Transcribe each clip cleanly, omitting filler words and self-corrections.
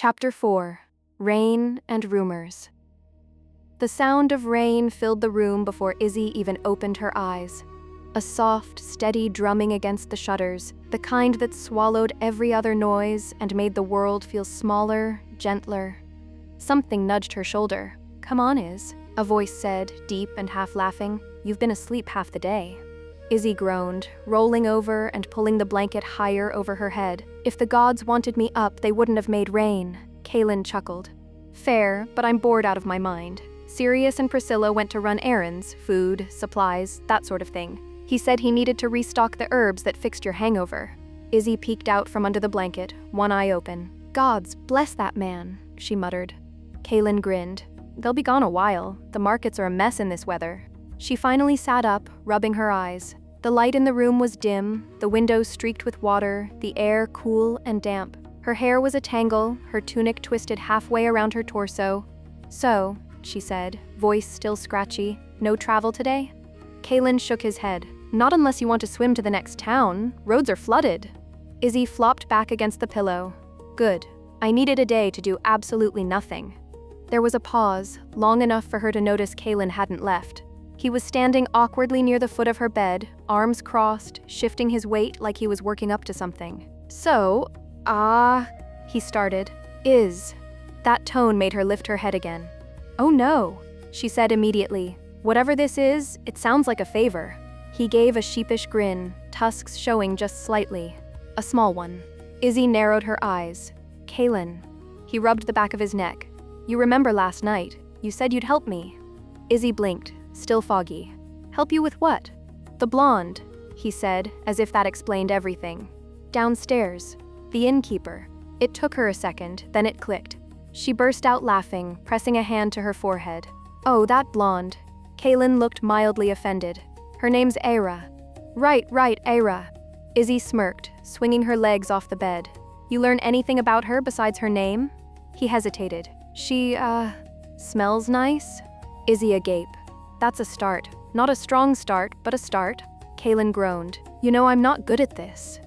Chapter 4. Rain and Rumors. The sound of rain filled the room before Izzi even opened her eyes. A soft, steady drumming against the shutters, the kind that swallowed every other noise and made the world feel smaller, gentler. Something nudged her shoulder. "Come on, Iz," a voice said, deep and half laughing. "You've been asleep half the day." Izzi groaned, rolling over and pulling the blanket higher over her head. "If the gods wanted me up, they wouldn't have made rain." Kaelen chuckled. "Fair, but I'm bored out of my mind. Sirius and Priscilla went to run errands, food, supplies, that sort of thing. He said he needed to restock the herbs that fixed your hangover." Izzi peeked out from under the blanket, one eye open. "Gods bless that man," she muttered. Kaelen grinned. "They'll be gone a while. The markets are a mess in this weather." She finally sat up, rubbing her eyes. The light in the room was dim, the windows streaked with water, the air cool and damp. Her hair was a tangle, her tunic twisted halfway around her torso. "So," she said, voice still scratchy, "no travel today?" Kaelen shook his head. "Not unless you want to swim to the next town. Roads are flooded." Izzi flopped back against the pillow. "Good. I needed a day to do absolutely nothing." There was a pause, long enough for her to notice Kaelen hadn't left. He was standing awkwardly near the foot of her bed, arms crossed, shifting his weight like he was working up to something. "So, he started. "Is." That tone made her lift her head again. "Oh no," she said immediately. "Whatever this is, it sounds like a favor." He gave a sheepish grin, tusks showing just slightly. A small one. Izzi narrowed her eyes. "Kaelen." He rubbed the back of his neck. "You remember last night? You said you'd help me." Izzi blinked, still foggy. "Help you with what?" "The blonde," he said, as if that explained everything. "Downstairs. The innkeeper." It took her a second, then it clicked. She burst out laughing, pressing a hand to her forehead. "Oh, that blonde." Kaelen looked mildly offended. "Her name's Aira." Right, Aira." Izzi smirked, swinging her legs off the bed. "You learn anything about her besides her name?" He hesitated. She, smells nice?" Izzi agape. "That's a start. Not a strong start, but a start." Kaelen groaned. "You know, I'm not good at this."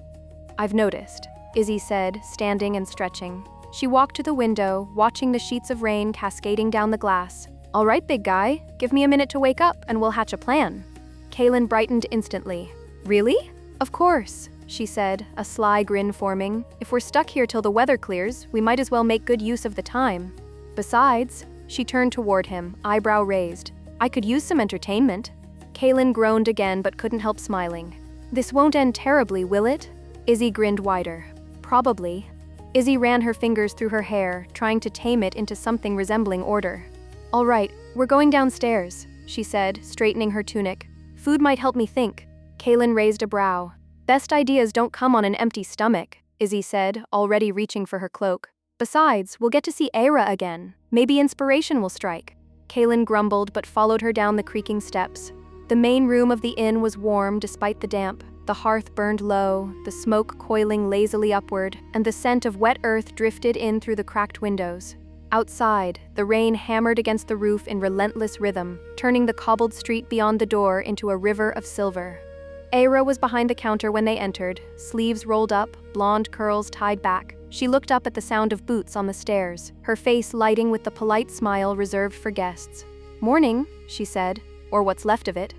"I've noticed," Izzi said, standing and stretching. She walked to the window, watching the sheets of rain cascading down the glass. "All right, big guy, give me a minute to wake up and we'll hatch a plan." Kaelen brightened instantly. "Really?" "Of course," she said, a sly grin forming. "If we're stuck here till the weather clears, we might as well make good use of the time. Besides," she turned toward him, eyebrow raised, "I could use some entertainment." Kaelen groaned again but couldn't help smiling. "This won't end terribly, will it?" Izzi grinned wider. "Probably." Izzi ran her fingers through her hair, trying to tame it into something resembling order. "All right, we're going downstairs," she said, straightening her tunic. "Food might help me think." Kaelen raised a brow. "Best ideas don't come on an empty stomach," Izzi said, already reaching for her cloak. "Besides, we'll get to see Aira again. Maybe inspiration will strike." Kaelen grumbled but followed her down the creaking steps. The main room of the inn was warm despite the damp. The hearth burned low, the smoke coiling lazily upward, and the scent of wet earth drifted in through the cracked windows. Outside, the rain hammered against the roof in relentless rhythm, turning the cobbled street beyond the door into a river of silver. Aira was behind the counter when they entered, sleeves rolled up, blonde curls tied back. She looked up at the sound of boots on the stairs, her face lighting with the polite smile reserved for guests. "Morning," she said, "or what's left of it."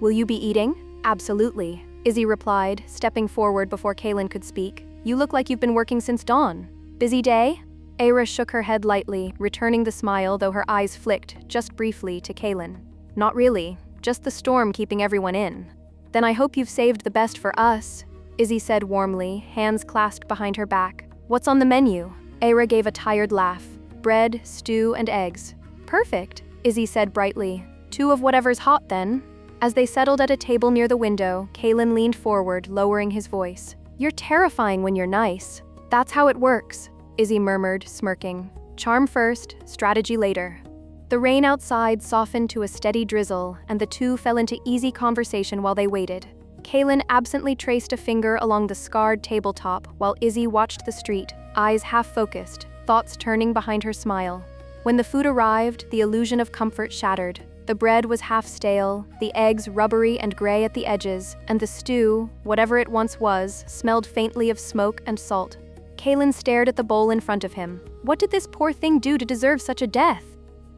"Will you be eating?" "Absolutely," Izzi replied, stepping forward before Kaelen could speak. "You look like you've been working since dawn. Busy day?" Aira shook her head lightly, returning the smile though her eyes flicked, just briefly, to Kaelen. "Not really, just the storm keeping everyone in." "Then I hope you've saved the best for us," Izzi said warmly, hands clasped behind her back. "What's on the menu?" Aira gave a tired laugh. "Bread, stew, and eggs." "Perfect," Izzi said brightly. "Two of whatever's hot then." As they settled at a table near the window, Kaelen leaned forward, lowering his voice. "You're terrifying when you're nice." "That's how it works," Izzi murmured, smirking. "Charm first, strategy later." The rain outside softened to a steady drizzle, and the two fell into easy conversation while they waited. Kaelen absently traced a finger along the scarred tabletop while Izzi watched the street, eyes half-focused, thoughts turning behind her smile. When the food arrived, the illusion of comfort shattered. The bread was half stale, the eggs rubbery and gray at the edges, and the stew, whatever it once was, smelled faintly of smoke and salt. Kaelen stared at the bowl in front of him. What did this poor thing do to deserve such a death?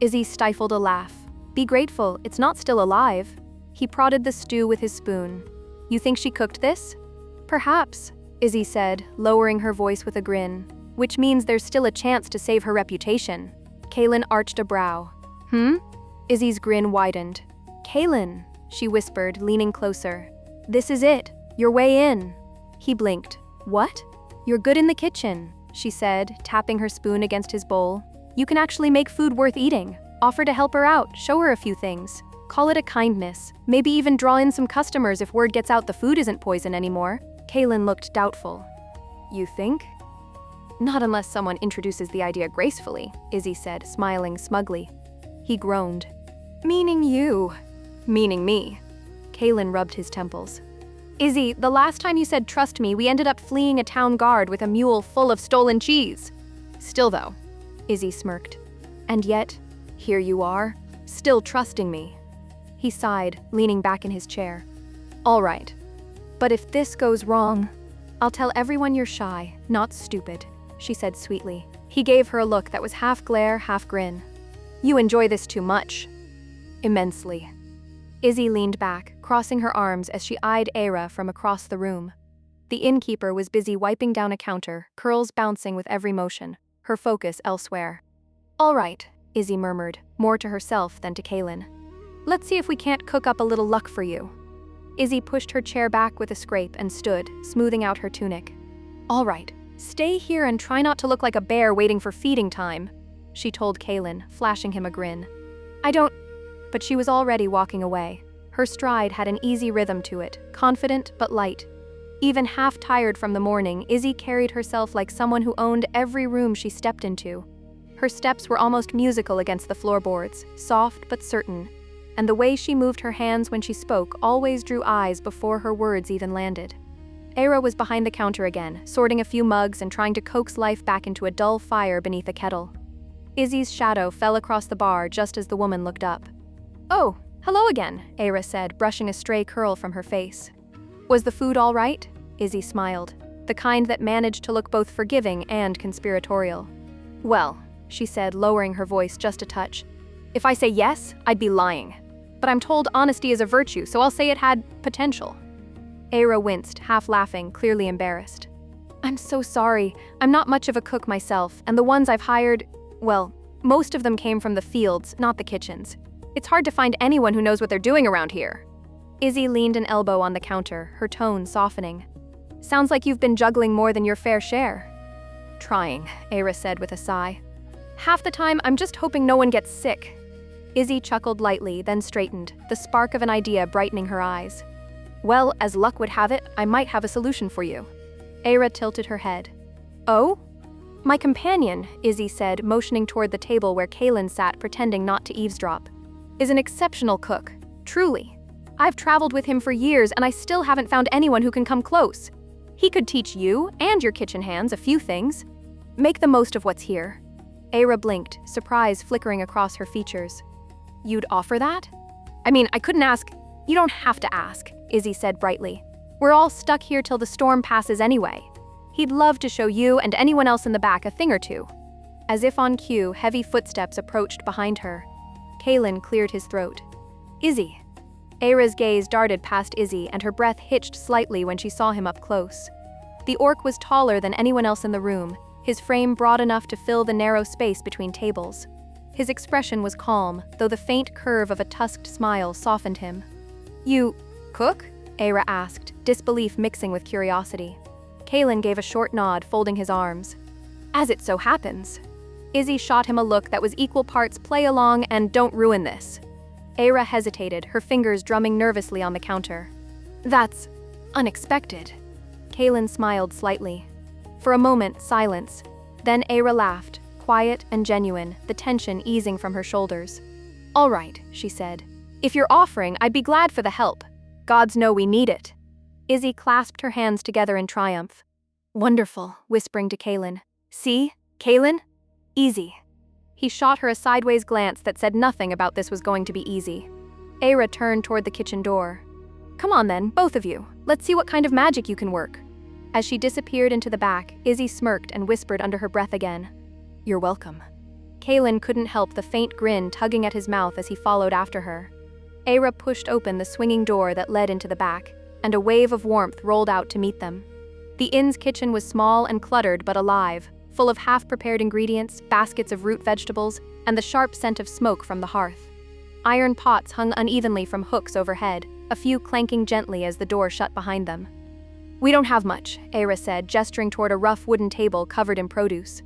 Izzi stifled a laugh. Be grateful, it's not still alive. He prodded the stew with his spoon. You think she cooked this? Perhaps, Izzi said, lowering her voice with a grin. Which means there's still a chance to save her reputation. Kaelen arched a brow. Izzi's grin widened. Kaelen, she whispered, leaning closer. This is it. Your way in. He blinked. What? You're good in the kitchen, she said, tapping her spoon against his bowl. You can actually make food worth eating. Offer to help her out, show her a few things. Call it a kindness. Maybe even draw in some customers if word gets out the food isn't poison anymore. Kaelen looked doubtful. You think? Not unless someone introduces the idea gracefully, Izzi said, smiling smugly. He groaned. Meaning you. Meaning me. Kaelen rubbed his temples. Izzi, the last time you said trust me, we ended up fleeing a town guard with a mule full of stolen cheese. Still though, Izzi smirked. And yet, here you are, still trusting me. He sighed, leaning back in his chair. All right. But if this goes wrong, I'll tell everyone you're shy, not stupid, she said sweetly. He gave her a look that was half glare, half grin. You enjoy this too much. Immensely. Izzi leaned back, crossing her arms as she eyed Era from across the room. The innkeeper was busy wiping down a counter, curls bouncing with every motion, her focus elsewhere. All right, Izzi murmured, more to herself than to Kaelen. Let's see if we can't cook up a little luck for you. Izzi pushed her chair back with a scrape and stood, smoothing out her tunic. All right, stay here and try not to look like a bear waiting for feeding time, she told Kaelen, flashing him a grin. I don't... But she was already walking away. Her stride had an easy rhythm to it, confident but light. Even half tired from the morning, Izzi carried herself like someone who owned every room she stepped into. Her steps were almost musical against the floorboards, soft but certain, and the way she moved her hands when she spoke always drew eyes before her words even landed. Era was behind the counter again, sorting a few mugs and trying to coax life back into a dull fire beneath a kettle. Izzi's shadow fell across the bar just as the woman looked up. Oh, hello again, Era said, brushing a stray curl from her face. Was the food all right? Izzi smiled, the kind that managed to look both forgiving and conspiratorial. Well, she said, lowering her voice just a touch. If I say yes, I'd be lying. But I'm told honesty is a virtue, so I'll say it had potential. Era winced, half laughing, clearly embarrassed. I'm so sorry. I'm not much of a cook myself, and the ones I've hired, well, most of them came from the fields, not the kitchens. It's hard to find anyone who knows what they're doing around here. Izzi leaned an elbow on the counter, her tone softening. Sounds like you've been juggling more than your fair share. Trying, Era said with a sigh. Half the time, I'm just hoping no one gets sick. Izzi chuckled lightly, then straightened, the spark of an idea brightening her eyes. Well, as luck would have it, I might have a solution for you. Era tilted her head. Oh? My companion, Izzi said, motioning toward the table where Kaelen sat pretending not to eavesdrop, is an exceptional cook, truly. I've traveled with him for years and I still haven't found anyone who can come close. He could teach you and your kitchen hands a few things. Make the most of what's here. Era blinked, surprise flickering across her features. You'd offer that? I mean, I couldn't ask. You don't have to ask, Izzi said brightly. We're all stuck here till the storm passes anyway. He'd love to show you and anyone else in the back a thing or two. As if on cue, heavy footsteps approached behind her. Kaelen cleared his throat. Izzi. Era's gaze darted past Izzi and her breath hitched slightly when she saw him up close. The orc was taller than anyone else in the room, his frame broad enough to fill the narrow space between tables. His expression was calm, though the faint curve of a tusked smile softened him. You cook? Era asked, disbelief mixing with curiosity. Kaelen gave a short nod, folding his arms. As it so happens. Izzi shot him a look that was equal parts play along and don't ruin this. Era hesitated, her fingers drumming nervously on the counter. That's unexpected. Kaelen smiled slightly. For a moment, silence. Then Era laughed, quiet and genuine, the tension easing from her shoulders. All right, she said. If you're offering, I'd be glad for the help. Gods know we need it. Izzi clasped her hands together in triumph. Wonderful, whispering to Kaelen. See, Kaelen? Easy. He shot her a sideways glance that said nothing about this was going to be easy. Era turned toward the kitchen door. Come on then, both of you. Let's see what kind of magic you can work. As she disappeared into the back, Izzi smirked and whispered under her breath again, "You're welcome." Kaelen couldn't help the faint grin tugging at his mouth as he followed after her. Era pushed open the swinging door that led into the back, and a wave of warmth rolled out to meet them. The inn's kitchen was small and cluttered but alive, full of half-prepared ingredients, baskets of root vegetables, and the sharp scent of smoke from the hearth. Iron pots hung unevenly from hooks overhead, a few clanking gently as the door shut behind them. "We don't have much," Era said, gesturing toward a rough wooden table covered in produce.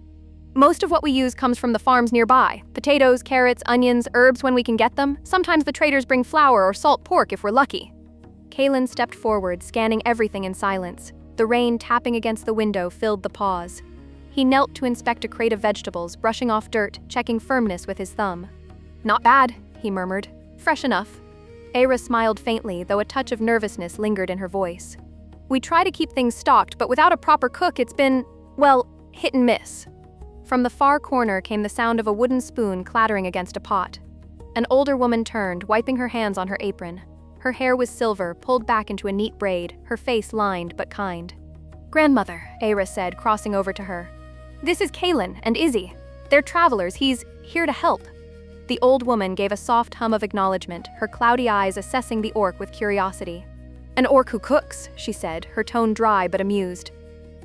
"Most of what we use comes from the farms nearby. Potatoes, carrots, onions, herbs when we can get them. Sometimes the traders bring flour or salt pork if we're lucky." Kaelen stepped forward, scanning everything in silence. The rain tapping against the window filled the pause. He knelt to inspect a crate of vegetables, brushing off dirt, checking firmness with his thumb. "Not bad," he murmured. "Fresh enough." Era smiled faintly, though a touch of nervousness lingered in her voice. "We try to keep things stocked, but without a proper cook it's been, well, hit and miss." From the far corner came the sound of a wooden spoon clattering against a pot. An older woman turned, wiping her hands on her apron. Her hair was silver, pulled back into a neat braid, her face lined but kind. "Grandmother," Era said, crossing over to her. "This is Kaelen and Izzi. They're travelers. He's here to help." The old woman gave a soft hum of acknowledgement, her cloudy eyes assessing the orc with curiosity. "An orc who cooks," she said, her tone dry but amused.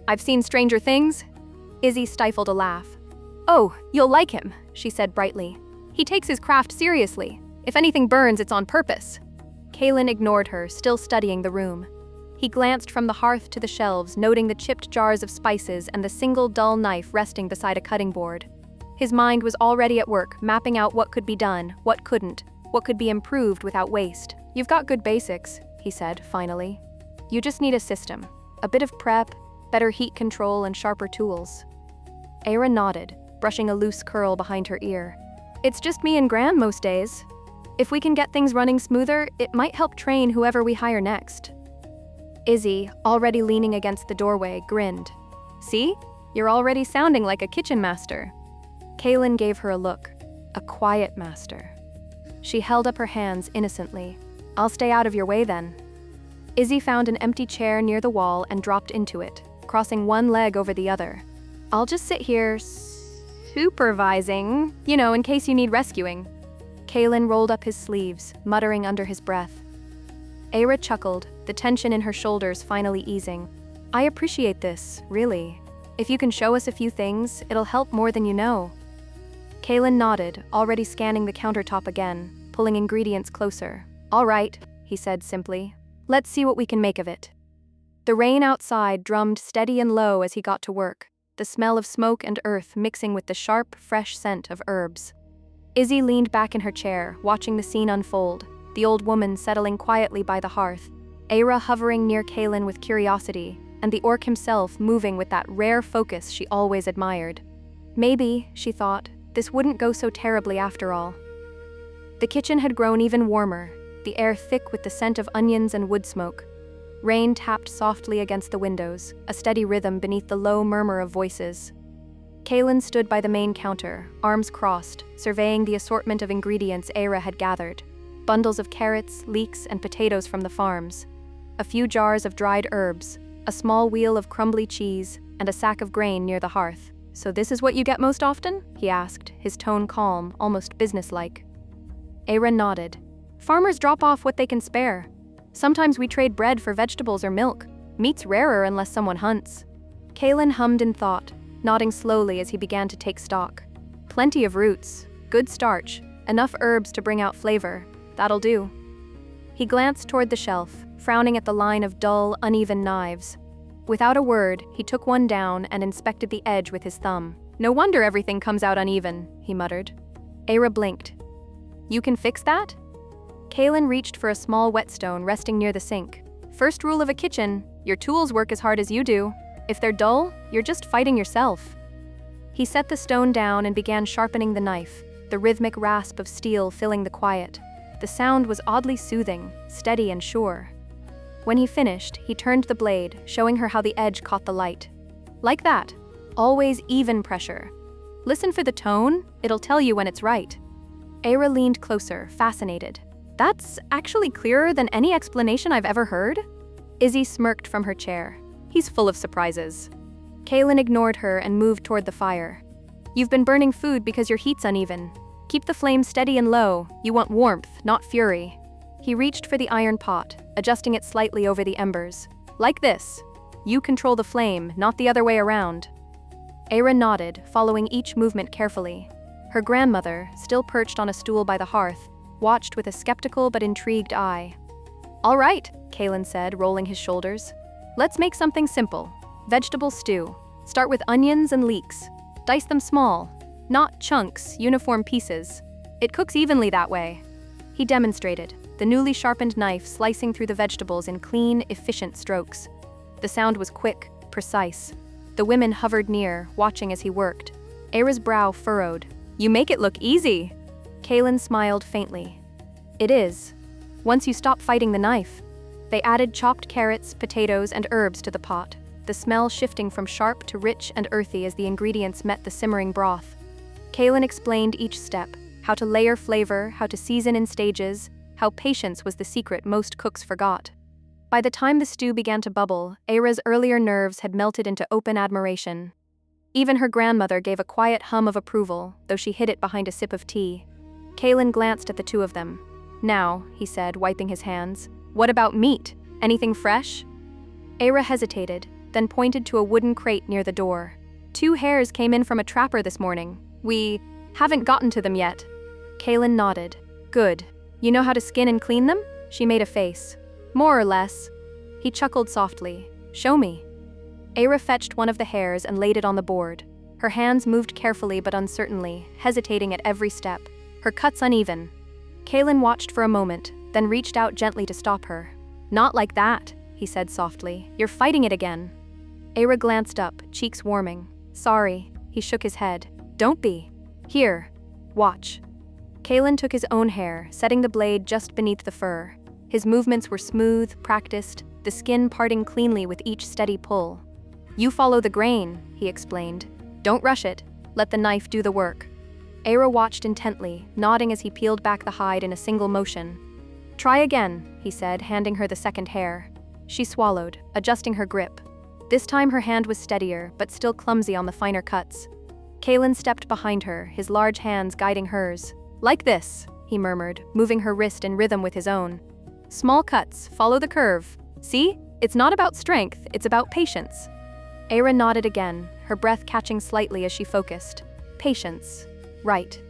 "I've seen stranger things." Izzi stifled a laugh. "Oh, you'll like him," she said brightly. "He takes his craft seriously. If anything burns, it's on purpose." Kaelen ignored her, still studying the room. He glanced from the hearth to the shelves, noting the chipped jars of spices and the single dull knife resting beside a cutting board. His mind was already at work, mapping out what could be done, what couldn't, what could be improved without waste. "You've got good basics," he said, finally. "You just need a system. A bit of prep, better heat control, and sharper tools." Era nodded, brushing a loose curl behind her ear. "It's just me and Gran most days. If we can get things running smoother, it might help train whoever we hire next." Izzi, already leaning against the doorway, grinned. "See? You're already sounding like a kitchen master." Kaelen gave her a look. A quiet master. She held up her hands innocently. "I'll stay out of your way then." Izzi found an empty chair near the wall and dropped into it, crossing one leg over the other. "I'll just sit here supervising, in case you need rescuing." Kaelen rolled up his sleeves, muttering under his breath. Era chuckled, the tension in her shoulders finally easing. "I appreciate this, really. If you can show us a few things, it'll help more than you know." Kaelen nodded, already scanning the countertop again, pulling ingredients closer. "All right," he said simply. "Let's see what we can make of it." The rain outside drummed steady and low as he got to work, the smell of smoke and earth mixing with the sharp, fresh scent of herbs. Izzi leaned back in her chair, watching the scene unfold, the old woman settling quietly by the hearth, Era hovering near Kaelen with curiosity, and the orc himself moving with that rare focus she always admired. Maybe, she thought, this wouldn't go so terribly after all. The kitchen had grown even warmer, the air thick with the scent of onions and wood smoke. Rain tapped softly against the windows, a steady rhythm beneath the low murmur of voices. Kaelen stood by the main counter, arms crossed, surveying the assortment of ingredients Era had gathered. Bundles of carrots, leeks, and potatoes from the farms. A few jars of dried herbs, a small wheel of crumbly cheese, and a sack of grain near the hearth. "So this is what you get most often?" he asked, his tone calm, almost businesslike. Era nodded. "Farmers drop off what they can spare. Sometimes we trade bread for vegetables or milk. Meat's rarer unless someone hunts." Kaelen hummed in thought, nodding slowly as he began to take stock. "Plenty of roots, good starch, enough herbs to bring out flavor. That'll do." He glanced toward the shelf, frowning at the line of dull, uneven knives. Without a word, he took one down and inspected the edge with his thumb. "No wonder everything comes out uneven," he muttered. Era blinked. "You can fix that?" Kaelen reached for a small whetstone resting near the sink. "First rule of a kitchen, your tools work as hard as you do. If they're dull, you're just fighting yourself." He set the stone down and began sharpening the knife, the rhythmic rasp of steel filling the quiet. The sound was oddly soothing, steady and sure. When he finished, he turned the blade, showing her how the edge caught the light. "Like that. Always even pressure. Listen for the tone, it'll tell you when it's right." Era leaned closer, fascinated. "That's actually clearer than any explanation I've ever heard?" Izzi smirked from her chair. He's full of surprises. Kaelen ignored her and moved toward the fire. You've been burning food because your heat's uneven. Keep the flame steady and low. You want warmth, not fury. He reached for the iron pot, adjusting it slightly over the embers. Like this. You control the flame, not the other way around. Era nodded, following each movement carefully. Her grandmother, still perched on a stool by the hearth, watched with a skeptical but intrigued eye. All right, Kaelen said, rolling his shoulders. Let's make something simple. Vegetable stew. Start with onions and leeks. Dice them small. Not chunks, uniform pieces. It cooks evenly that way. He demonstrated, the newly sharpened knife slicing through the vegetables in clean, efficient strokes. The sound was quick, precise. The women hovered near, watching as he worked. Era's brow furrowed. You make it look easy. Kaelen smiled faintly. It is. Once you stop fighting the knife. They added chopped carrots, potatoes, and herbs to the pot, the smell shifting from sharp to rich and earthy as the ingredients met the simmering broth. Kaelen explained each step, how to layer flavor, how to season in stages, how patience was the secret most cooks forgot. By the time the stew began to bubble, Era's earlier nerves had melted into open admiration. Even her grandmother gave a quiet hum of approval, though she hid it behind a sip of tea. Kaelen glanced at the two of them. Now, he said, wiping his hands, what about meat? Anything fresh? Era hesitated, then pointed to a wooden crate near the door. 2 hares came in from a trapper this morning. We haven't gotten to them yet. Kaelen nodded. Good. You know how to skin and clean them? She made a face. More or less. He chuckled softly. Show me. Era fetched one of the hares and laid it on the board. Her hands moved carefully but uncertainly, hesitating at every step. Her cuts uneven. Kaelen watched for a moment, then reached out gently to stop her. Not like that, he said softly. You're fighting it again. Era glanced up, cheeks warming. Sorry, he shook his head. Don't be. Here. Watch. Kaelen took his own hair, setting the blade just beneath the fur. His movements were smooth, practiced, the skin parting cleanly with each steady pull. You follow the grain, he explained. Don't rush it. Let the knife do the work. Era watched intently, nodding as he peeled back the hide in a single motion. Try again, he said, handing her the second hair. She swallowed, adjusting her grip. This time her hand was steadier, but still clumsy on the finer cuts. Kaelen stepped behind her, his large hands guiding hers. Like this, he murmured, moving her wrist in rhythm with his own. Small cuts, follow the curve. See? It's not about strength, it's about patience. Era nodded again, her breath catching slightly as she focused. Patience. Right.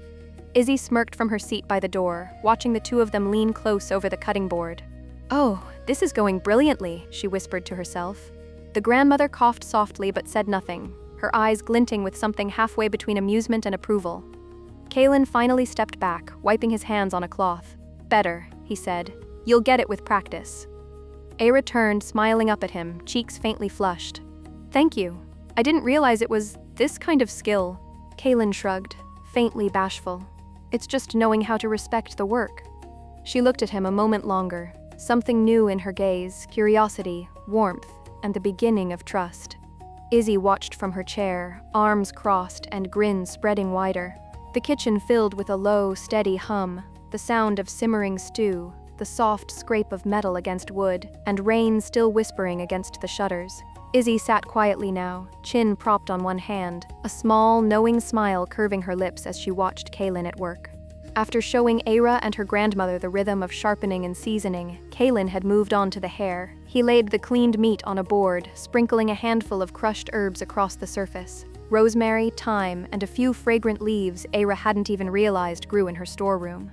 Izzi smirked from her seat by the door, watching the two of them lean close over the cutting board. Oh, this is going brilliantly, she whispered to herself. The grandmother coughed softly but said nothing, her eyes glinting with something halfway between amusement and approval. Kaelen finally stepped back, wiping his hands on a cloth. Better, he said. You'll get it with practice. Era turned, smiling up at him, cheeks faintly flushed. Thank you. I didn't realize it was this kind of skill. Kaelen shrugged, faintly bashful. It's just knowing how to respect the work. She looked at him a moment longer, something new in her gaze, curiosity, warmth, and the beginning of trust. Izzi watched from her chair, arms crossed and grin spreading wider. The kitchen filled with a low, steady hum, the sound of simmering stew, the soft scrape of metal against wood, and rain still whispering against the shutters. Izzi sat quietly now, chin propped on one hand, a small, knowing smile curving her lips as she watched Kaelen at work. After showing Era and her grandmother the rhythm of sharpening and seasoning, Kaelen had moved on to the hare. He laid the cleaned meat on a board, sprinkling a handful of crushed herbs across the surface. Rosemary, thyme, and a few fragrant leaves Era hadn't even realized grew in her storeroom.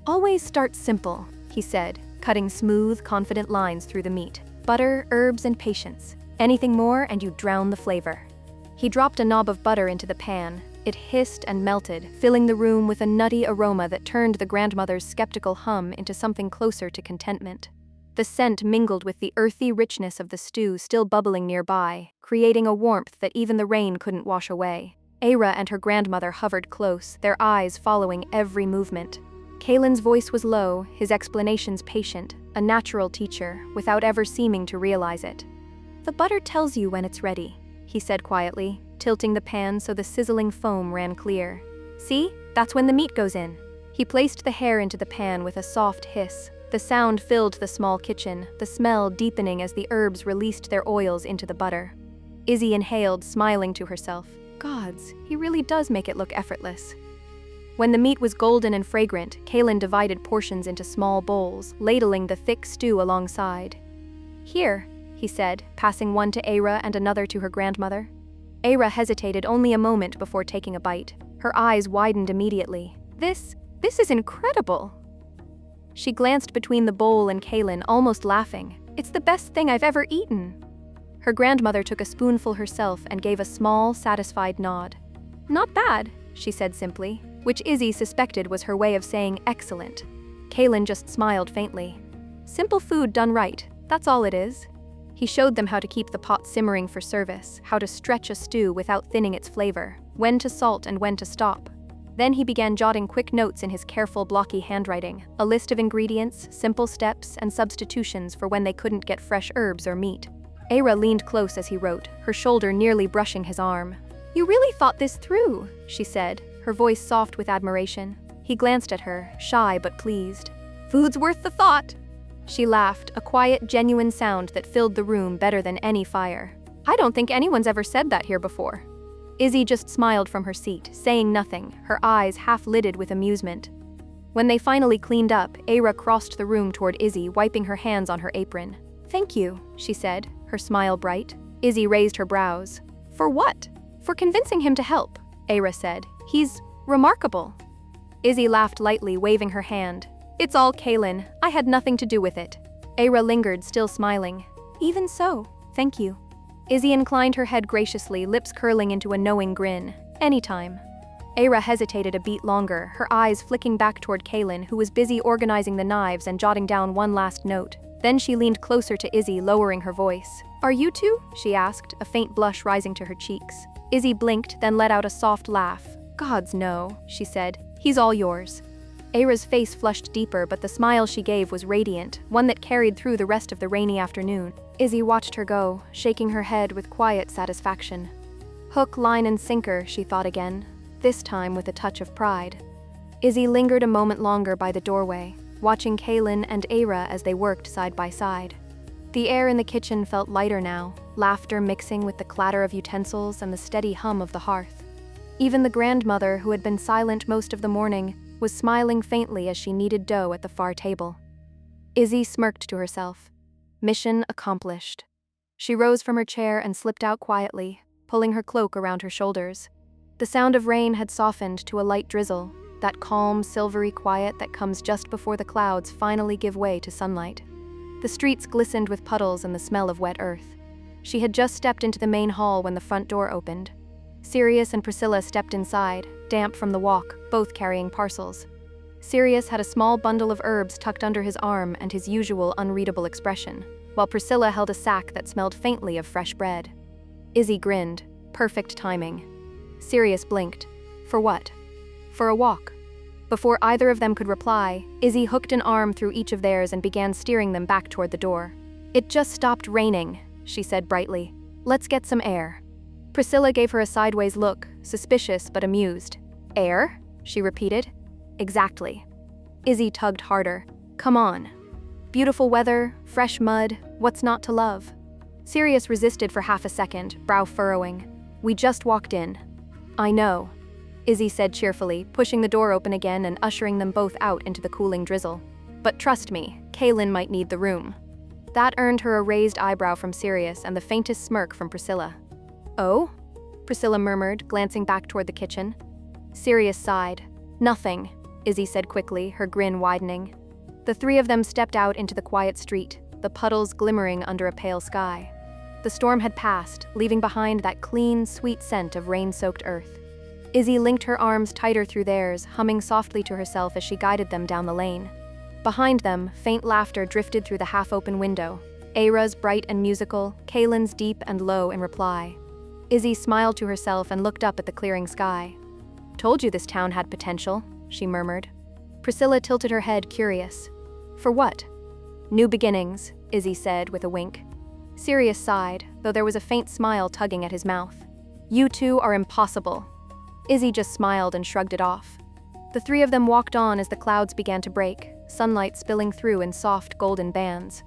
Always start simple, he said, cutting smooth, confident lines through the meat. Butter, herbs, and patience. Anything more and you drown the flavor. He dropped a knob of butter into the pan. It hissed and melted, filling the room with a nutty aroma that turned the grandmother's skeptical hum into something closer to contentment. The scent mingled with the earthy richness of the stew still bubbling nearby, creating a warmth that even the rain couldn't wash away. Era and her grandmother hovered close, their eyes following every movement. Kaelen's voice was low, his explanations patient, a natural teacher, without ever seeming to realize it. The butter tells you when it's ready, he said quietly, tilting the pan so the sizzling foam ran clear. See? That's when the meat goes in. He placed the hare into the pan with a soft hiss, The sound filled the small kitchen, the smell deepening as the herbs released their oils into the butter. Izzi inhaled, smiling to herself. Gods, he really does make it look effortless. When the meat was golden and fragrant, Kaelen divided portions into small bowls, ladling the thick stew alongside. Here, he said, passing one to Aira and another to her grandmother. Aira hesitated only a moment before taking a bite. Her eyes widened immediately. This is incredible. She glanced between the bowl and Kaelen, almost laughing. It's the best thing I've ever eaten. Her grandmother took a spoonful herself and gave a small, satisfied nod. Not bad, she said simply, which Izzi suspected was her way of saying excellent. Kaelen just smiled faintly. Simple food done right, that's all it is. He showed them how to keep the pot simmering for service, how to stretch a stew without thinning its flavor, when to salt and when to stop. Then he began jotting quick notes in his careful, blocky handwriting, a list of ingredients, simple steps, and substitutions for when they couldn't get fresh herbs or meat. Aira leaned close as he wrote, her shoulder nearly brushing his arm. You really thought this through, she said, her voice soft with admiration. He glanced at her, shy but pleased. Food's worth the thought. She laughed, a quiet, genuine sound that filled the room better than any fire. I don't think anyone's ever said that here before. Izzi just smiled from her seat, saying nothing, her eyes half-lidded with amusement. When they finally cleaned up, Aira crossed the room toward Izzi, wiping her hands on her apron. Thank you, she said, her smile bright. Izzi raised her brows. For what? For convincing him to help, Aira said. He's remarkable. Izzi laughed lightly, waving her hand. It's all Kaelen. I had nothing to do with it. Aira lingered, still smiling. Even so, thank you. Izzi inclined her head graciously, lips curling into a knowing grin. Anytime. Aira hesitated a beat longer, her eyes flicking back toward Kaelen, who was busy organizing the knives and jotting down one last note. Then she leaned closer to Izzi, lowering her voice. Are you two? She asked, a faint blush rising to her cheeks. Izzi blinked, then let out a soft laugh. Gods no, she said. He's all yours. Aira's face flushed deeper, but the smile she gave was radiant, one that carried through the rest of the rainy afternoon. Izzi watched her go, shaking her head with quiet satisfaction. Hook, line, and sinker, she thought again, this time with a touch of pride. Izzi lingered a moment longer by the doorway, watching Kaelen and Aira as they worked side by side. The air in the kitchen felt lighter now, laughter mixing with the clatter of utensils and the steady hum of the hearth. Even the grandmother, who had been silent most of the morning, was smiling faintly as she kneaded dough at the far table. Izzi smirked to herself. Mission accomplished. She rose from her chair and slipped out quietly, pulling her cloak around her shoulders. The sound of rain had softened to a light drizzle, that calm, silvery quiet that comes just before the clouds finally give way to sunlight. The streets glistened with puddles and the smell of wet earth. She had just stepped into the main hall when the front door opened. Sirius and Priscilla stepped inside, damp from the walk, both carrying parcels. Sirius had a small bundle of herbs tucked under his arm and his usual unreadable expression, while Priscilla held a sack that smelled faintly of fresh bread. Izzi grinned. Perfect timing. Sirius blinked. For what? For a walk. Before either of them could reply, Izzi hooked an arm through each of theirs and began steering them back toward the door. It just stopped raining, she said brightly. Let's get some air. Priscilla gave her a sideways look, suspicious but amused. Air? She repeated. Exactly. Izzi tugged harder. Come on. Beautiful weather, fresh mud, what's not to love? Sirius resisted for half a second, brow furrowing. We just walked in. I know, Izzi said cheerfully, pushing the door open again and ushering them both out into the cooling drizzle. But trust me, Kaelen might need the room. That earned her a raised eyebrow from Sirius and the faintest smirk from Priscilla. Oh? Priscilla murmured, glancing back toward the kitchen. Sirius sighed. Nothing, Izzi said quickly, her grin widening. The three of them stepped out into the quiet street, the puddles glimmering under a pale sky. The storm had passed, leaving behind that clean, sweet scent of rain-soaked earth. Izzi linked her arms tighter through theirs, humming softly to herself as she guided them down the lane. Behind them, faint laughter drifted through the half-open window. Aira's bright and musical, Kaelen's deep and low in reply. Izzi smiled to herself and looked up at the clearing sky. Told you this town had potential, she murmured. Priscilla tilted her head, curious. For what? New beginnings, Izzi said with a wink. Sirius sighed, though there was a faint smile tugging at his mouth. You two are impossible. Izzi just smiled and shrugged it off. The three of them walked on as the clouds began to break, sunlight spilling through in soft golden bands.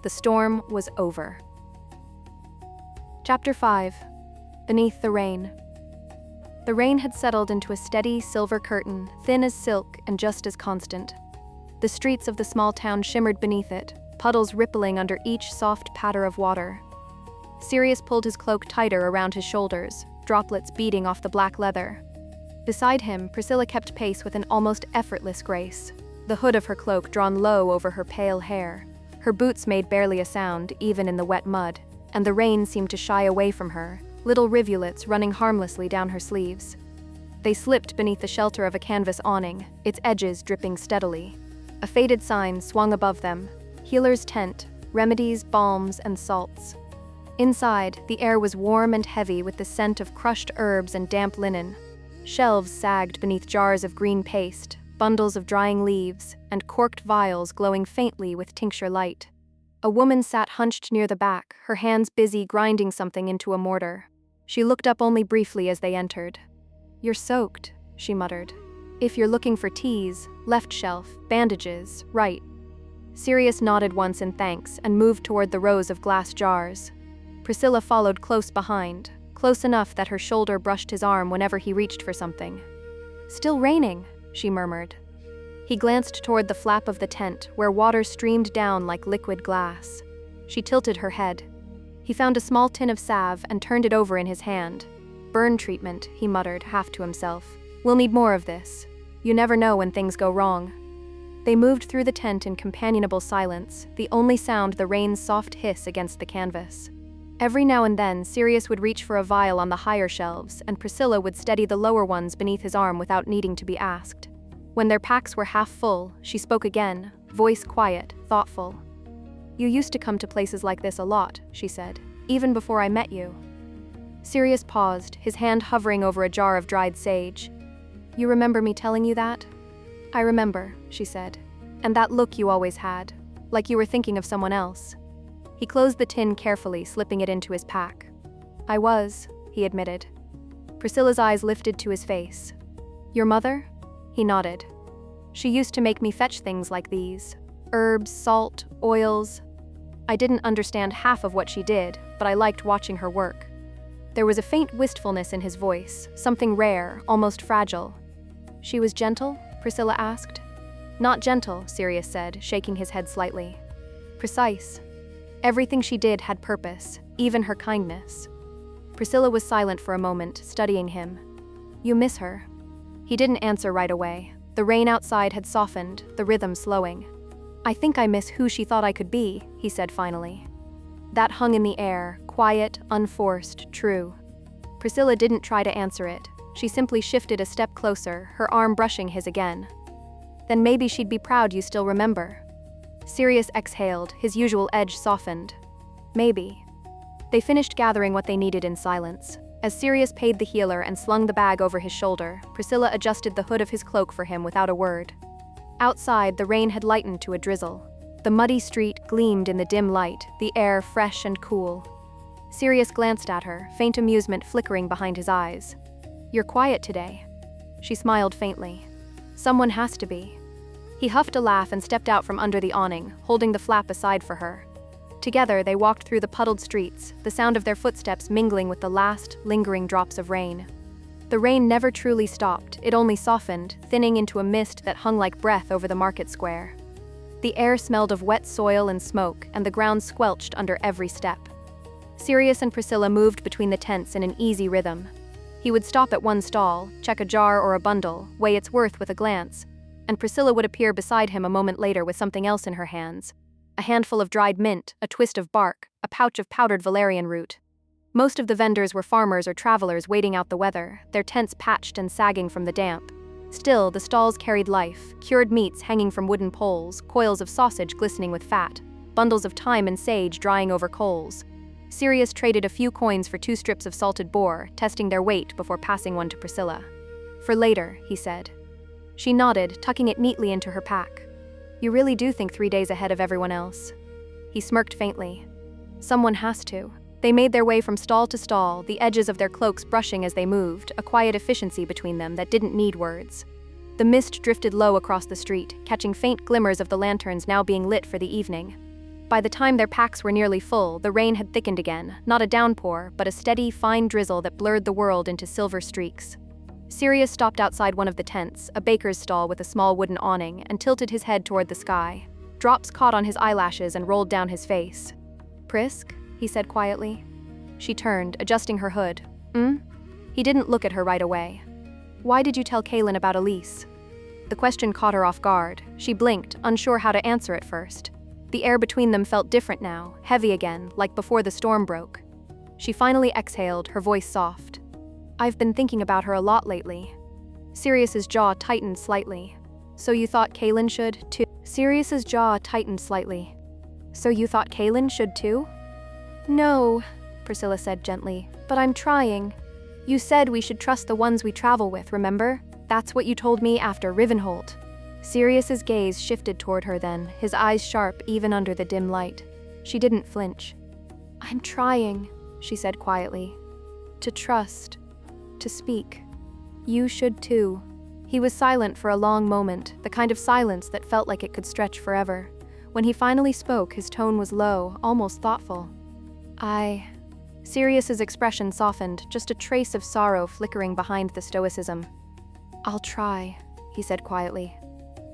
The storm was over. Chapter 5. Beneath the Rain. The rain had settled into a steady silver curtain, thin as silk and just as constant. The streets of the small town shimmered beneath it, puddles rippling under each soft patter of water. Sirius pulled his cloak tighter around his shoulders, droplets beading off the black leather. Beside him, Priscilla kept pace with an almost effortless grace, the hood of her cloak drawn low over her pale hair. Her boots made barely a sound, even in the wet mud, and the rain seemed to shy away from her, little rivulets running harmlessly down her sleeves. They slipped beneath the shelter of a canvas awning, its edges dripping steadily. A faded sign swung above them: Healer's Tent, remedies, balms, and salts. Inside, the air was warm and heavy with the scent of crushed herbs and damp linen. Shelves sagged beneath jars of green paste, bundles of drying leaves, and corked vials glowing faintly with tincture light. A woman sat hunched near the back, her hands busy grinding something into a mortar. She looked up only briefly as they entered. "You're soaked," she muttered. "If you're looking for teas, left shelf, bandages, right." Sirius nodded once in thanks and moved toward the rows of glass jars. Priscilla followed close behind, close enough that her shoulder brushed his arm whenever he reached for something. "Still raining," she murmured. He glanced toward the flap of the tent, where water streamed down like liquid glass. She tilted her head. He found a small tin of salve and turned it over in his hand. "Burn treatment," he muttered, half to himself. "We'll need more of this. You never know when things go wrong." They moved through the tent in companionable silence, the only sound the rain's soft hiss against the canvas. Every now and then, Sirius would reach for a vial on the higher shelves, and Priscilla would steady the lower ones beneath his arm without needing to be asked. When their packs were half full, she spoke again, voice quiet, thoughtful. "You used to come to places like this a lot," she said, "even before I met you." Sirius paused, his hand hovering over a jar of dried sage. "You remember me telling you that?" "I remember," she said. "And that look you always had, like you were thinking of someone else." He closed the tin carefully, slipping it into his pack. "I was," he admitted. Priscilla's eyes lifted to his face. "Your mother?" He nodded. "She used to make me fetch things like these. Herbs, salt, oils. I didn't understand half of what she did, but I liked watching her work." There was a faint wistfulness in his voice, something rare, almost fragile. "She was gentle?" Priscilla asked. "Not gentle," Sirius said, shaking his head slightly. "Precise. Everything she did had purpose, even her kindness." Priscilla was silent for a moment, studying him. "You miss her?" He didn't answer right away. The rain outside had softened, the rhythm slowing. "I think I miss who she thought I could be," he said finally. That hung in the air, quiet, unforced, true. Priscilla didn't try to answer it. She simply shifted a step closer, her arm brushing his again. "Then maybe she'd be proud you still remember." Sirius exhaled, his usual edge softened. "Maybe." They finished gathering what they needed in silence. As Sirius paid the healer and slung the bag over his shoulder, Priscilla adjusted the hood of his cloak for him without a word. Outside, the rain had lightened to a drizzle. The muddy street gleamed in the dim light, the air fresh and cool. Sirius glanced at her, faint amusement flickering behind his eyes. "You're quiet today." She smiled faintly. "Someone has to be." He huffed a laugh and stepped out from under the awning, holding the flap aside for her. Together, they walked through the puddled streets, the sound of their footsteps mingling with the last, lingering drops of rain. The rain never truly stopped, it only softened, thinning into a mist that hung like breath over the market square. The air smelled of wet soil and smoke, and the ground squelched under every step. Sirius and Priscilla moved between the tents in an easy rhythm. He would stop at one stall, check a jar or a bundle, weigh its worth with a glance, and Priscilla would appear beside him a moment later with something else in her hands. A handful of dried mint, a twist of bark, a pouch of powdered valerian root. Most of the vendors were farmers or travelers waiting out the weather, their tents patched and sagging from the damp. Still, the stalls carried life, cured meats hanging from wooden poles, coils of sausage glistening with fat, bundles of thyme and sage drying over coals. Sirius traded a few coins for 2 strips of salted boar, testing their weight before passing one to Priscilla. "For later," he said. She nodded, tucking it neatly into her pack. "You really do think 3 days ahead of everyone else." He smirked faintly. "Someone has to." They made their way from stall to stall, the edges of their cloaks brushing as they moved, a quiet efficiency between them that didn't need words. The mist drifted low across the street, catching faint glimmers of the lanterns now being lit for the evening. By the time their packs were nearly full, the rain had thickened again, not a downpour, but a steady, fine drizzle that blurred the world into silver streaks. Sirius stopped outside one of the tents, a baker's stall with a small wooden awning, and tilted his head toward the sky. Drops caught on his eyelashes and rolled down his face. "Prisk?" he said quietly. She turned, adjusting her hood. He didn't look at her right away. "Why did you tell Kaelen about Elise?" The question caught her off guard. She blinked, unsure how to answer at first. The air between them felt different now, heavy again, like before the storm broke. She finally exhaled, her voice soft. "I've been thinking about her a lot lately." Sirius's jaw tightened slightly. "So you thought Kaelen should, too?" Sirius's jaw tightened slightly. "So you thought Kaelen should, too?" "No," Priscilla said gently, "but I'm trying. You said we should trust the ones we travel with, remember? That's what you told me after Rivenholt." Sirius's gaze shifted toward her then, his eyes sharp even under the dim light. She didn't flinch. "I'm trying," she said quietly. "To trust. To speak. You should too." He was silent for a long moment, the kind of silence that felt like it could stretch forever. When he finally spoke, his tone was low, almost thoughtful. Sirius's expression softened, just a trace of sorrow flickering behind the stoicism. "I'll try," he said quietly.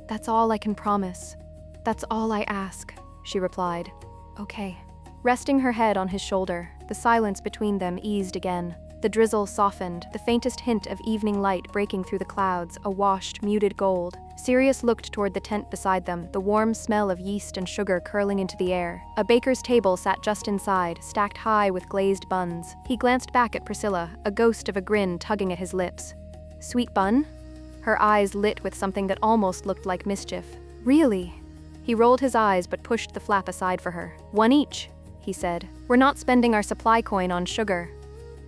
"That's all I can promise. That's all I ask," she replied. "Okay." Resting her head on his shoulder, the silence between them eased again. The drizzle softened, the faintest hint of evening light breaking through the clouds, a washed, muted gold. Sirius looked toward the tent beside them, the warm smell of yeast and sugar curling into the air. A baker's table sat just inside, stacked high with glazed buns. He glanced back at Priscilla, a ghost of a grin tugging at his lips. "Sweet bun?" Her eyes lit with something that almost looked like mischief. "Really?" He rolled his eyes but pushed the flap aside for her. "One each," he said. "We're not spending our supply coin on sugar."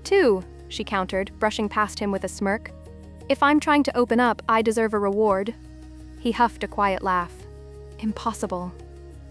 "Two," she countered, brushing past him with a smirk. "If I'm trying to open up, I deserve a reward." He huffed a quiet laugh. "Impossible."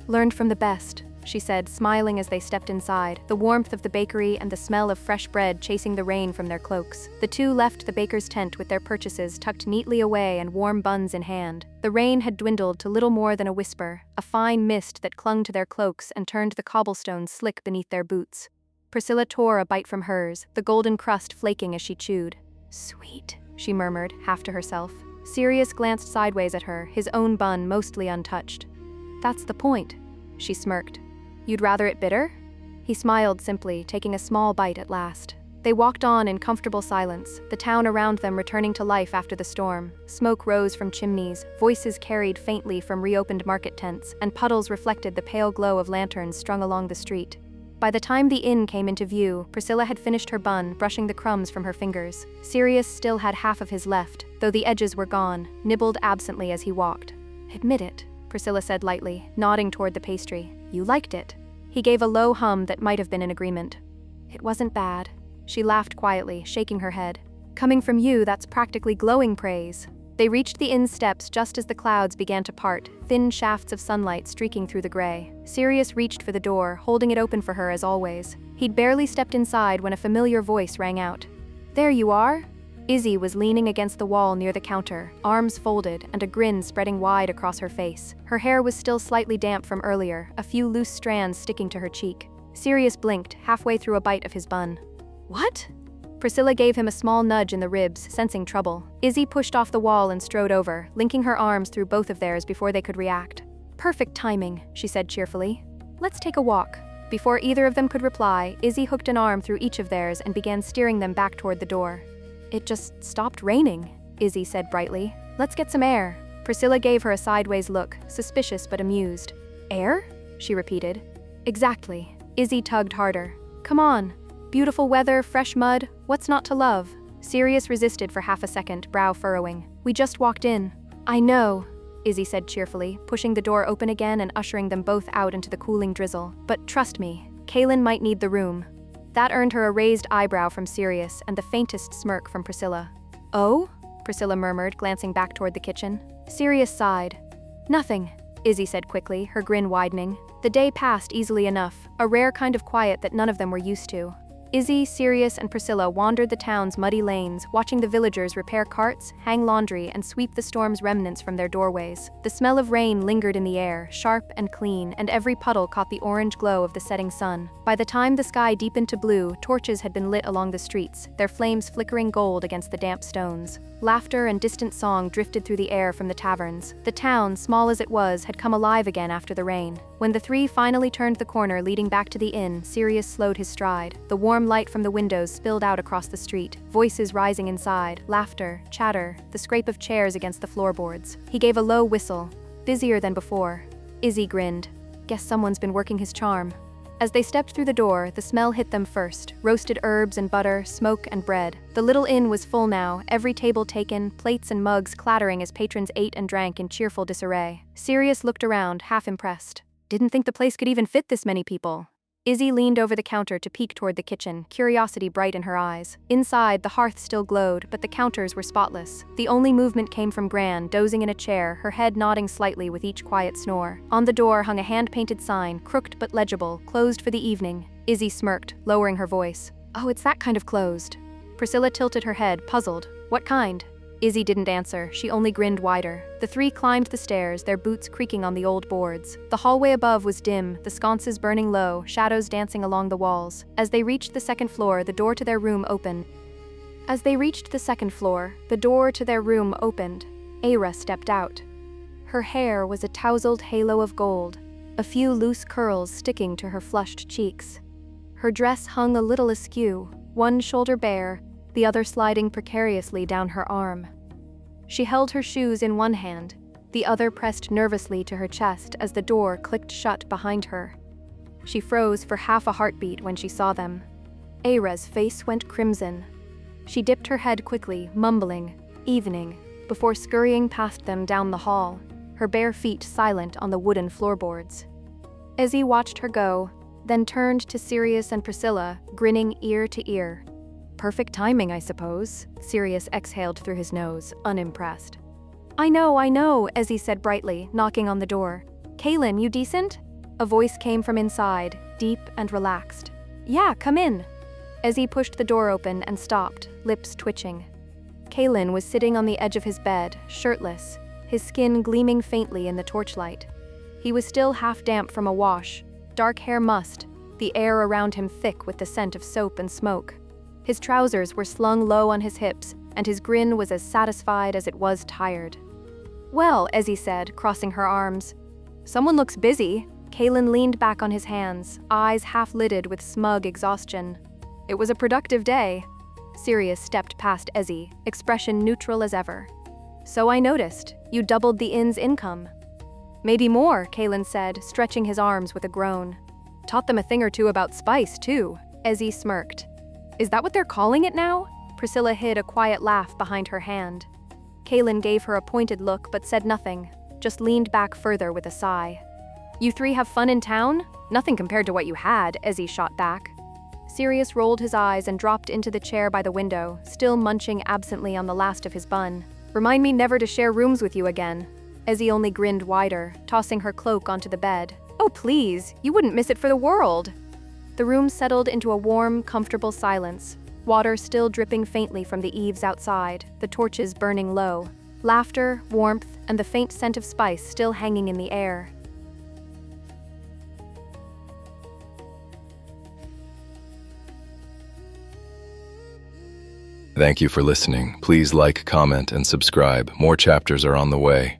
"Learned from the best," she said, smiling as they stepped inside, the warmth of the bakery and the smell of fresh bread chasing the rain from their cloaks. The two left the baker's tent with their purchases tucked neatly away and warm buns in hand. The rain had dwindled to little more than a whisper, a fine mist that clung to their cloaks and turned the cobblestones slick beneath their boots. Priscilla tore a bite from hers, the golden crust flaking as she chewed. "Sweet," she murmured, half to herself. Sirius glanced sideways at her, his own bun mostly untouched. "That's the point," she smirked. "You'd rather it bitter?" He smiled simply, taking a small bite at last. They walked on in comfortable silence, the town around them returning to life after the storm. Smoke rose from chimneys, voices carried faintly from reopened market tents, and puddles reflected the pale glow of lanterns strung along the street. By the time the inn came into view, Priscilla had finished her bun, brushing the crumbs from her fingers. Sirius still had half of his left, though the edges were gone, nibbled absently as he walked. "Admit it," Priscilla said lightly, nodding toward the pastry. "You liked it." He gave a low hum that might have been in agreement. "It wasn't bad." She laughed quietly, shaking her head. "Coming from you, that's practically glowing praise." They reached the inn steps just as the clouds began to part, thin shafts of sunlight streaking through the gray. Sirius reached for the door, holding it open for her as always. He'd barely stepped inside when a familiar voice rang out. "There you are!" Izzi was leaning against the wall near the counter, arms folded and a grin spreading wide across her face. Her hair was still slightly damp from earlier, a few loose strands sticking to her cheek. Sirius blinked, halfway through a bite of his bun. "What?" Priscilla gave him a small nudge in the ribs, sensing trouble. Izzi pushed off the wall and strode over, linking her arms through both of theirs before they could react. "Perfect timing," she said cheerfully. "Let's take a walk." Before either of them could reply, Izzi hooked an arm through each of theirs and began steering them back toward the door. "It just stopped raining," Izzi said brightly. "Let's get some air." Priscilla gave her a sideways look, suspicious but amused. "Air?" she repeated. "Exactly." Izzi tugged harder. "Come on. Beautiful weather, fresh mud, what's not to love?" Sirius resisted for half a second, brow furrowing. "We just walked in." "I know," Izzi said cheerfully, pushing the door open again and ushering them both out into the cooling drizzle. "But trust me, Kaelen might need the room." That earned her a raised eyebrow from Sirius and the faintest smirk from Priscilla. "Oh?" Priscilla murmured, glancing back toward the kitchen. Sirius sighed. "Nothing," Izzi said quickly, her grin widening. The day passed easily enough, a rare kind of quiet that none of them were used to. Izzi, Sirius, and Priscilla wandered the town's muddy lanes, watching the villagers repair carts, hang laundry, and sweep the storm's remnants from their doorways. The smell of rain lingered in the air, sharp and clean, and every puddle caught the orange glow of the setting sun. By the time the sky deepened to blue, torches had been lit along the streets, their flames flickering gold against the damp stones. Laughter and distant song drifted through the air from the taverns. The town, small as it was, had come alive again after the rain. When the three finally turned the corner leading back to the inn, Sirius slowed his stride. The warm light from the windows spilled out across the street, voices rising inside, laughter, chatter, the scrape of chairs against the floorboards. He gave a low whistle, busier than before. Izzi grinned. Guess someone's been working his charm. As they stepped through the door, the smell hit them first, roasted herbs and butter, smoke and bread. The little inn was full now, every table taken, plates and mugs clattering as patrons ate and drank in cheerful disarray. Sirius looked around, half impressed. Didn't think the place could even fit this many people. Izzi leaned over the counter to peek toward the kitchen, curiosity bright in her eyes. Inside, the hearth still glowed, but the counters were spotless. The only movement came from Gran, dozing in a chair, her head nodding slightly with each quiet snore. On the door hung a hand-painted sign, crooked but legible, closed for the evening. Izzi smirked, lowering her voice. Oh, it's that kind of closed. Priscilla tilted her head, puzzled. What kind? Izzi didn't answer, she only grinned wider. The three climbed the stairs, their boots creaking on the old boards. The hallway above was dim, the sconces burning low, shadows dancing along the walls. As they reached the second floor, the door to their room opened. Aira stepped out. Her hair was a tousled halo of gold, a few loose curls sticking to her flushed cheeks. Her dress hung a little askew, one shoulder bare, the other sliding precariously down her arm. She held her shoes in one hand, the other pressed nervously to her chest as the door clicked shut behind her. She froze for half a heartbeat when she saw them. Aira's face went crimson. She dipped her head quickly, mumbling, "Evening," before scurrying past them down the hall, her bare feet silent on the wooden floorboards. Izzi watched her go, then turned to Sirius and Priscilla, grinning ear to ear. Perfect timing, I suppose, Sirius exhaled through his nose, unimpressed. I know, Izzi said brightly, knocking on the door. Kaelen, you decent? A voice came from inside, deep and relaxed. Yeah, come in. Izzi pushed the door open and stopped, lips twitching. Kaelen was sitting on the edge of his bed, shirtless, his skin gleaming faintly in the torchlight. He was still half damp from a wash, dark hair mussed, the air around him thick with the scent of soap and smoke. His trousers were slung low on his hips, and his grin was as satisfied as it was tired. Well, Izzi said, crossing her arms. Someone looks busy. Kaelen leaned back on his hands, eyes half-lidded with smug exhaustion. It was a productive day. Sirius stepped past Izzi, expression neutral as ever. So I noticed. You doubled the inn's income. Maybe more, Kaelen said, stretching his arms with a groan. Taught them a thing or two about spice, too. Izzi smirked. Is that what they're calling it now? Priscilla hid a quiet laugh behind her hand. Kaelen gave her a pointed look but said nothing, just leaned back further with a sigh. You three have fun in town? Nothing compared to what you had, Izzi shot back. Sirius rolled his eyes and dropped into the chair by the window, still munching absently on the last of his bun. Remind me never to share rooms with you again. Izzi only grinned wider, tossing her cloak onto the bed. Oh please, you wouldn't miss it for the world. The room settled into a warm, comfortable silence, water still dripping faintly from the eaves outside, the torches burning low, laughter, warmth, and the faint scent of spice still hanging in the air. Thank you for listening. Please like, comment, and subscribe. More chapters are on the way.